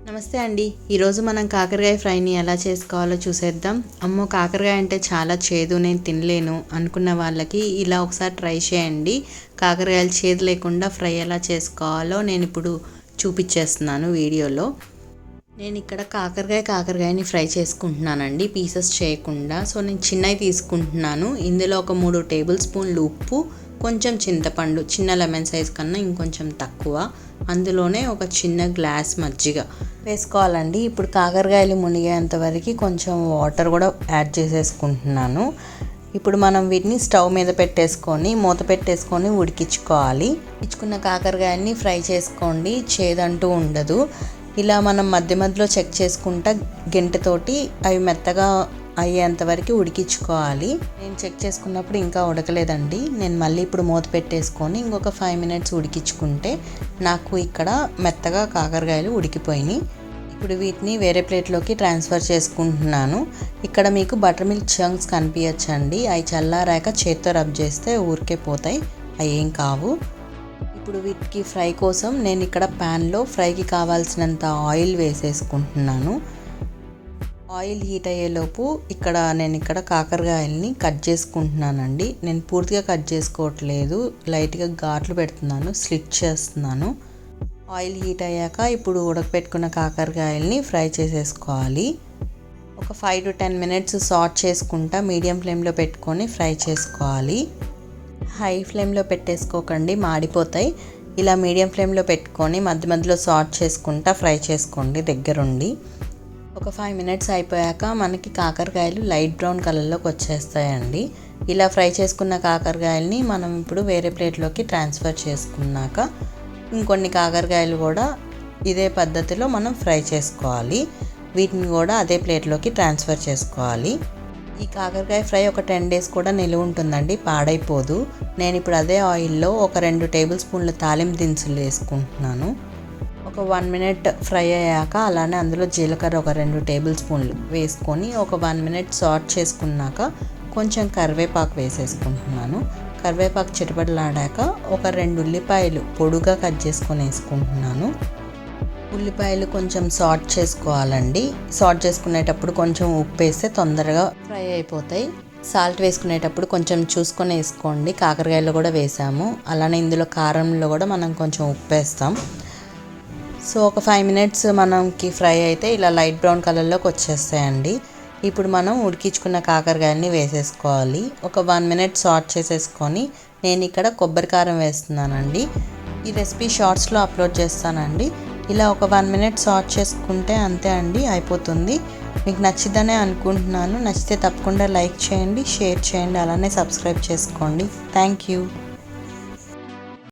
నమస్తే అండి. ఈరోజు మనం కాకరకాయ ఫ్రైని ఎలా చేసుకోవాలో చూసేద్దాం. అమ్మో, కాకరకాయ అంటే చాలా చేదు, నేను తినలేను అనుకున్న వాళ్ళకి ఇలా ఒకసారి ట్రై చేయండి. కాకరకాయలు చేదు లేకుండా ఫ్రై ఎలా చేసుకోవాలో నేను ఇప్పుడు చూపించేస్తున్నాను వీడియోలో. నేను ఇక్కడ కాకరకాయని ఫ్రై చేసుకుంటున్నానండి, పీసెస్ చేయకుండా. సో నేను చిన్నవి తీసుకుంటున్నాను. ఇందులో ఒక 3 టేబుల్ స్పూన్లు ఉప్పు, కొంచెం చింతపండు, చిన్న లెమన్ సైజ్ కన్నా ఇంకొంచెం తక్కువ, అందులోనే ఒక చిన్న గ్లాస్ మజ్జిగ వేసుకోవాలండి. ఇప్పుడు కాకరకాయలు మునిగేంత వరకు కొంచెం వాటర్ కూడా యాడ్ చేసేసుకుంటున్నాను. ఇప్పుడు మనం వీటిని స్టవ్ మీద పెట్టేసుకొని మూత పెట్టేసుకొని ఉడికించుకోవాలి. ఉడికించుకున్న కాకరకాయని ఫ్రై చేసుకోండి, చేదంటూ ఉండదు. ఇలా మనం మధ్య మధ్యలో చెక్ చేసుకుంటా గెంటతోటి అవి మెత్తగా అయ్యేంత వరకు ఉడికించుకోవాలి. నేను చెక్ చేసుకున్నప్పుడు ఇంకా ఉడకలేదండి. నేను మళ్ళీ ఇప్పుడు మూత పెట్టేసుకొని ఇంకొక 5 మినిట్స్ ఉడికించుకుంటే నాకు ఇక్కడ మెత్తగా కాకరకాయలు ఉడికిపోయినాయి. ఇప్పుడు వీటిని వేరే ప్లేట్లోకి ట్రాన్స్ఫర్ చేసుకుంటున్నాను. ఇక్కడ మీకు బటర్ మిల్క్ చంక్స్ కనిపించండి. అవి చల్లారాక చేత్తో రబ్ చేస్తే ఊరికే పోతాయి, అవి ఏం కావు. ఇప్పుడు వీటికి ఫ్రై కోసం నేను ఇక్కడ ప్యాన్లో ఫ్రైకి కావాల్సినంత ఆయిల్ వేసేసుకుంటున్నాను. ఆయిల్ హీట్ అయ్యేలోపు నేను ఇక్కడ కాకరకాయల్ని కట్ చేసుకుంటున్నానండి. నేను పూర్తిగా కట్ చేసుకోవట్లేదు, లైట్గా ఘాట్లు పెడుతున్నాను, స్లిట్ చేస్తున్నాను. ఆయిల్ హీట్ అయ్యాక ఇప్పుడు ఉడకపెట్టుకున్న కాకరకాయల్ని ఫ్రై చేసేసుకోవాలి. ఒక 5 to 10 మినిట్స్ సాట్ చేసుకుంటా మీడియం ఫ్లేమ్లో పెట్టుకొని ఫ్రై చేసుకోవాలి. హై ఫ్లేమ్లో పెట్టేసుకోకండి, మాడిపోతాయి. ఇలా మీడియం ఫ్లేమ్లో పెట్టుకొని మధ్య మధ్యలో సాట్ చేసుకుంటా ఫ్రై చేసుకోండి దగ్గరుండి. ఒక 5 మినిట్స్ అయిపోయాక మనకి కాకరకాయలు లైట్ బ్రౌన్ కలర్లోకి వచ్చేస్తాయండి. ఇలా ఫ్రై చేసుకున్న కాకరకాయలని మనం ఇప్పుడు వేరే ప్లేట్లోకి ట్రాన్స్ఫర్ చేసుకున్నాక ఇంకొన్ని కాకరకాయలు కూడా ఇదే పద్ధతిలో మనం ఫ్రై చేసుకోవాలి. వీటిని కూడా అదే ప్లేట్లోకి ట్రాన్స్ఫర్ చేసుకోవాలి. ఈ కాకరకాయ ఫ్రై ఒక 10 days కూడా నిలువ ఉంటుందండి, పాడైపోదు. నేను ఇప్పుడు అదే ఆయిల్లో ఒక 2 టేబుల్ స్పూన్ల తాలింపు దినుసులు వేసుకుంటున్నాను. ఒక 1 మినిట్ ఫ్రై అయ్యాక అలానే అందులో జీలకర్ర ఒక 2 టేబుల్ స్పూన్లు వేసుకొని ఒక 1 మినిట్ సాట్ చేసుకున్నాక కొంచెం కరివేపాకు వేసేసుకుంటున్నాను. కరివేపాకు చిటపటలాడాక ఒక 2 ఉల్లిపాయలు పొడుగా కట్ చేసుకొని వేసుకుంటున్నాను. ఉల్లిపాయలు కొంచెం సాట్ చేసుకోవాలండి. సాట్ చేసుకునేటప్పుడు కొంచెం ఉప్పు వేస్తే తొందరగా ఫ్రై అయిపోతాయి. సాల్ట్ వేసుకునేటప్పుడు కొంచెం చూసుకొని వేసుకోండి. కాకరకాయలు కూడా వేసాము, అలానే ఇందులో కారంలో కూడా మనం కొంచెం ఉప్పు వేస్తాం. సో ఒక 5 మినిట్స్ మనకి ఫ్రై అయితే ఇలా లైట్ బ్రౌన్ కలర్లోకి వచ్చేస్తాయండి. ఇప్పుడు మనం ఉడికించుకున్న కాకరకాయలని వేసేసుకోవాలి. ఒక 1 మినిట్ సాట్ చేసేసుకొని నేను ఇక్కడ కొబ్బరి కారం వేస్తున్నానండి. ఈ రెసిపీ షార్ట్స్లో అప్లోడ్ చేస్తానండి. ఇలా ఒక 1 మినిట్ సాట్ చేసుకుంటే అంతే అండి, అయిపోతుంది. మీకు నచ్చిద్దనే అనుకుంటున్నాను. నచ్చితే తప్పకుండా లైక్ చేయండి, షేర్ చేయండి, అలానే సబ్స్క్రైబ్ చేసుకోండి. Thank you.